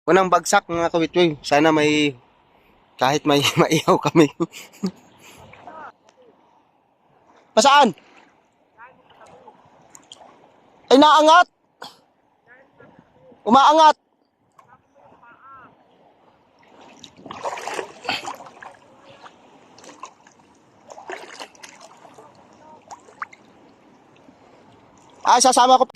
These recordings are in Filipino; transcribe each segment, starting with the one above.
Unang bagsak mga kawitwing. Sana may kahit may maihaw kami. Pasaan? Ay naangat. Umaangat. Sasama ko.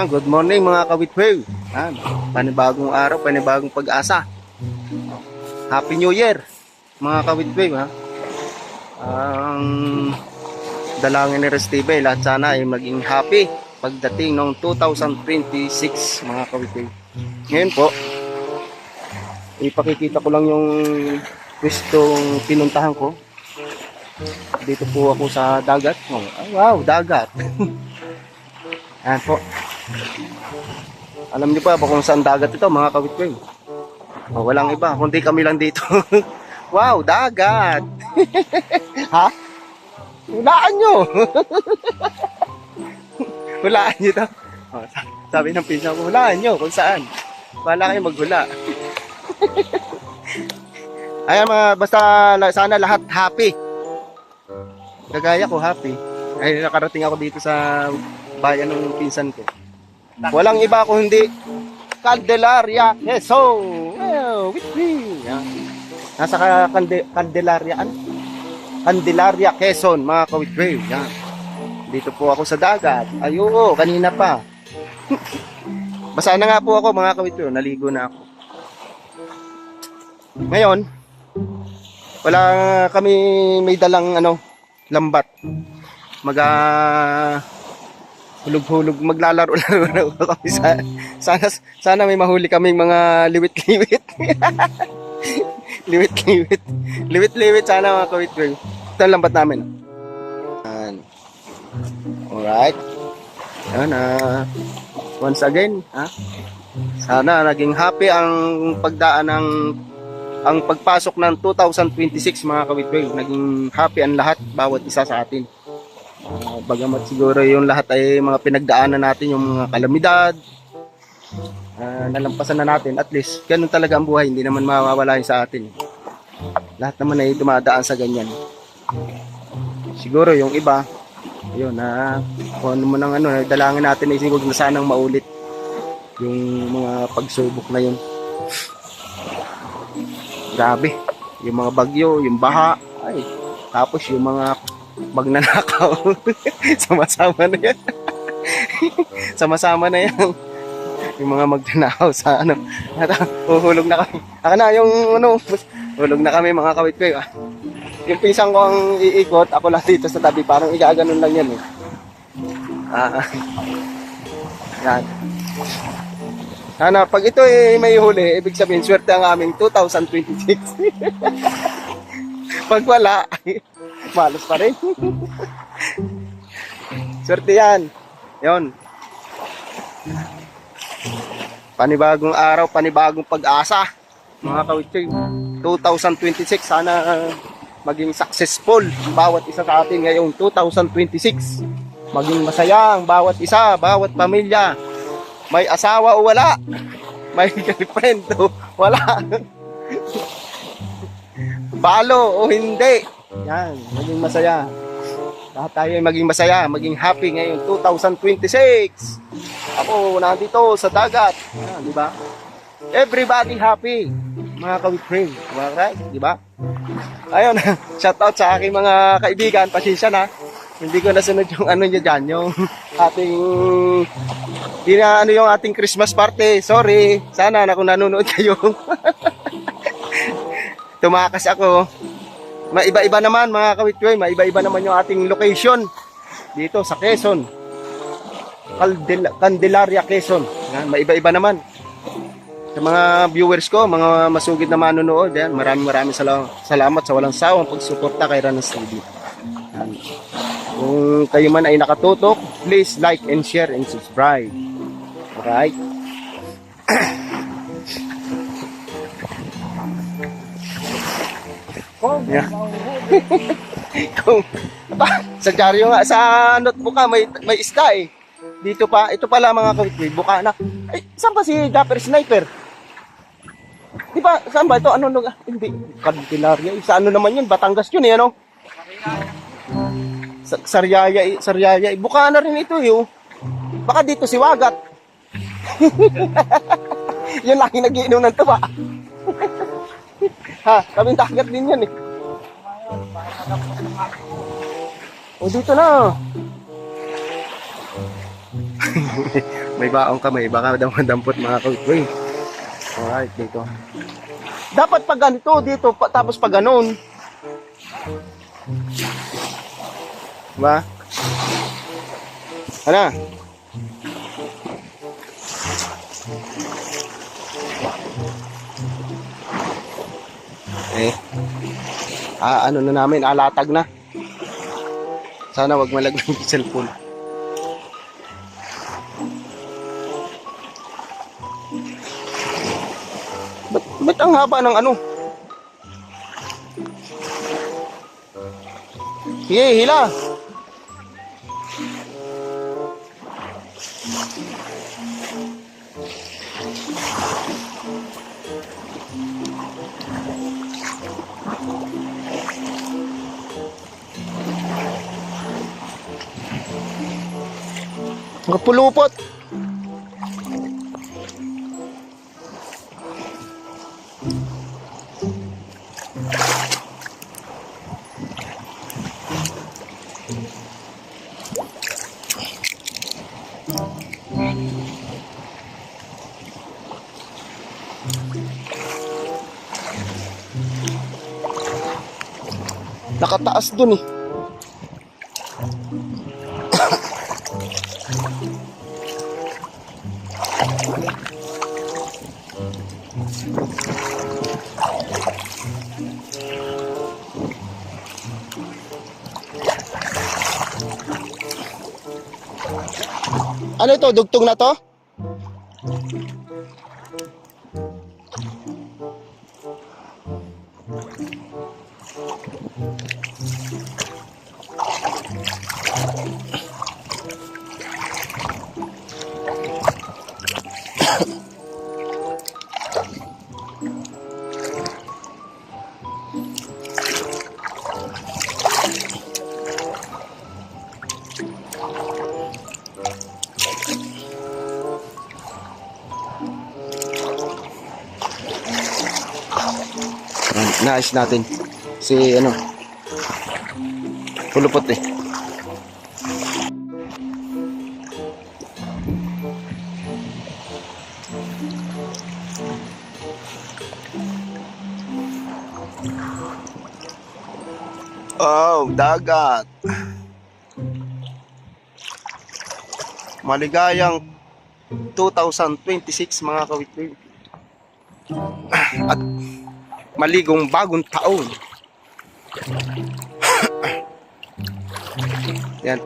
Good morning mga kawitwing. Panibagong araw, panibagong pag-asa. Happy New Year mga kawitwing. Ang dalangin ni Resteve, lahat sana ay maging happy pagdating ng 2026 mga kawitwing. Ngayon po, ipakikita ko lang yung gustong pinuntahan ko. Dito po ako sa dagat. Wow, dagat. Ayan po. Alam niyo pa ba kung saan dagat ito mga kawitwing? Walang iba, kundi kami lang dito. Wow, dagat. Ha? Hulaan nyo. Hulaan nyo daw. Sabi ng pinsan ko, hulaan nyo kung saan. Wala kayo maghula. Ayan basta sana lahat happy. Kagaya ko happy. Ay nakarating ako dito sa bayan ng pinsan ko. Walang iba kundi Candelaria Quezon. Well, with me. Yan. Nasa Candelaria Quezon mga kawitwing. Yan. Dito po ako sa dagat. Ayo, kanina pa. Basa na nga po ako mga kawitwing. Naligo na ako. Ngayon, wala kami may dalang lambat. Hulog-hulog, maglalaro-laro kami sana may mahuli kaming mga liwit-liwit. Liwit-liwit sana mga kawitwing. Ito ang lambat namin. Alright. Yan, once again, sana naging happy ang pagpasok ng 2026 mga kawitwing. Naging happy ang lahat, bawat isa sa atin. Bagamat siguro yung lahat ay mga pinagdaanan natin, yung mga kalamidad, nalampasan na natin. At least, ganun talaga ang buhay. Hindi naman mawawala yun sa atin. Lahat naman ay dumadaan sa ganyan. Siguro yung iba, yun, kung ano mo nang dalangin natin ay siguro na sanang maulit yung mga pagsubok na yun. Grabe. Yung mga bagyo, yung baha, tapos yung mga magnanakaw. Sama-sama na yan. Sama-sama na yan. Yung mga magnanakaw sa uhulog na kami. Hulog na kami mga kawitwing. Yung pisang ko ang iikot, ako lang dito sa tabi, parang igaganon lang yan yan. Sana pag ito may huli, ibig sabihin swerte ang aming 2026. Pag wala, malos pa rin. Swerte yan. Yun. Panibagong araw, panibagong pag-asa. Mga kawitwing, 2026 sana maging successful ang bawat isa sa atin ngayong 2026. Maging masaya ang bawat isa, bawat pamilya. May asawa o wala. May girlfriend o wala. Balo o hindi. Yan, maging masaya. Lahat tayo ay maging masaya, maging happy ngayong 2026. Ako nandito sa dagat. Yan, di ba? Everybody happy. Mga kawitwing. Right? Di ba? Ayun, shout out sa aking mga kaibigan. Pasensya na. Hindi ko nasunod yung nyo dyan, yung ating yung ating Christmas party. Sorry. Sana kung nanonood kayo. Tumakas ako. Maiba-iba naman mga kawitwing, maiba-iba naman yung ating location dito sa Quezon. Candelaria Quezon. Yan, maiba-iba naman. Sa mga viewers ko, mga masugid na manonood, yan, maraming salamat sa walang sawang pagsuporta kay Ranas TV. Yan. Kung kayo man ay nakatutok, please like and share and subscribe. Alright? Yeah. Kung, sa dyaryo nga, sa notebook ka, may isda eh. Dito pa, ito pala mga kawitwi, bukana. Ay, saan ba si Dapper Sniper? Di ba, saan ba ito? Ano, hindi, Candelaria. Sa ano naman yun? Batangas yun eh, ano? Sariaya eh. Bukana rin ito eh, oh. Baka dito si Wagat. Yun laki nagiinom ng tuba. Ha, kaming dagat din yan eh. O dito na. May baong kamay, baka daw madampot mga kawitwi. Alright, dito. Dapat pag ganito dito, tapos pag ganon. Diba? Ano? Ano na namin, alatag na. Sana wag malaglag yung cellphone. Ba't ang haba ng ano? Sige, hila. Kapulupot. Nakataas dun eh. Ano ito? Dugtong na to? Naayos natin si ano pulupot eh. Oh, dagat. Maligayang 2026 mga kawitwi. At maligong bagong taon. Yan.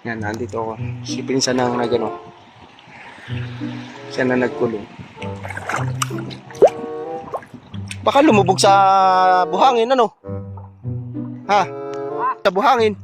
Yan, nandito ako. Si pinsan ang nagano. Siya na nagkulong. Baka lumubog sa buhangin, ano? Ha? Sa buhangin.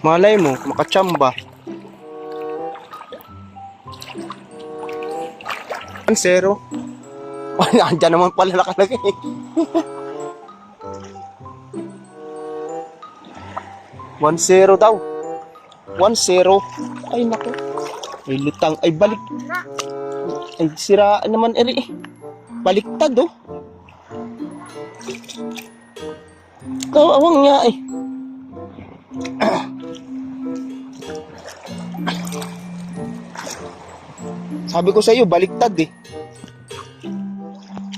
Malay mo, makachamba. 1-0. Andyan naman pala nakalagay. 1-0 daw. 1-0. Ay nako. Ay lutang. Ay balik. Ay sira naman eri. Baliktad oh. Kawawang nga eh. Sabi ko sa iyo, baliktad eh.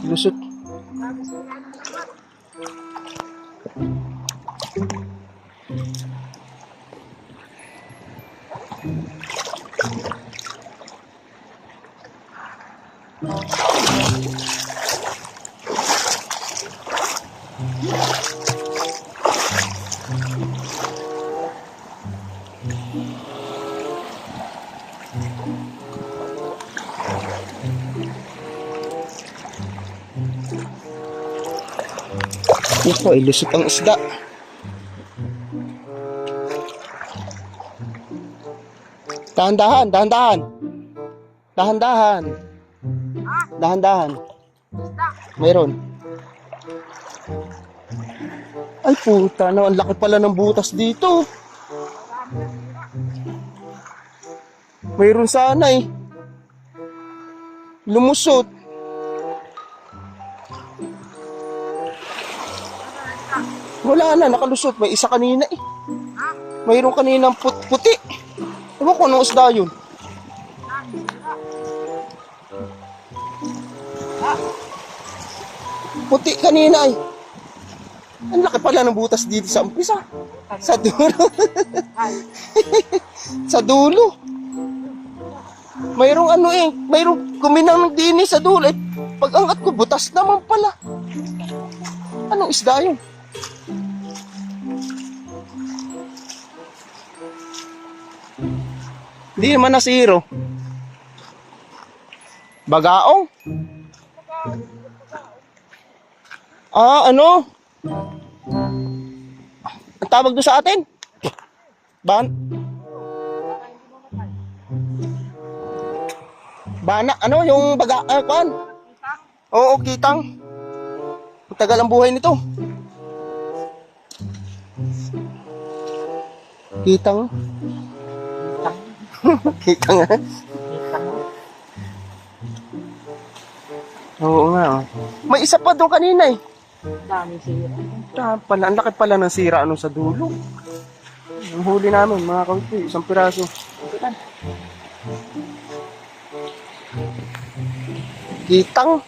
Lusot. Ito ay lusot ang isda. Dahan-dahan, dahan-dahan. Dahan-dahan. Dahan-dahan. Mayroon. Ay puta na, ang laki pala ng butas dito. Mayroon sana eh. Lumusot. Wala na, nakalusot. May isa kanina eh. Mayroon kaninang puti. Ewan ko anong isda yun. Puti kanina eh. Ang laki pala ng butas dito sa umpisa. Sa dulo. Sa dulo. Mayroong ano eh. Mayroong kuminang din eh sa dulo eh. Pag angat ko, butas naman pala. Anong isda yun? Hindi naman nasiro. Bagaong? Ah, ano? Ang tawag doon sa atin? Bana, ano yung baga, kan? Oo, kitang. Ang tagal ang buhay nito. Kitang. Kitang nga. Oo nga. May isa pa doon kanina eh. Dami sira. Pala, ang laki pala ng sira ano sa dulo. Ang huli namin, mga kaunti, isang piraso. Kitang.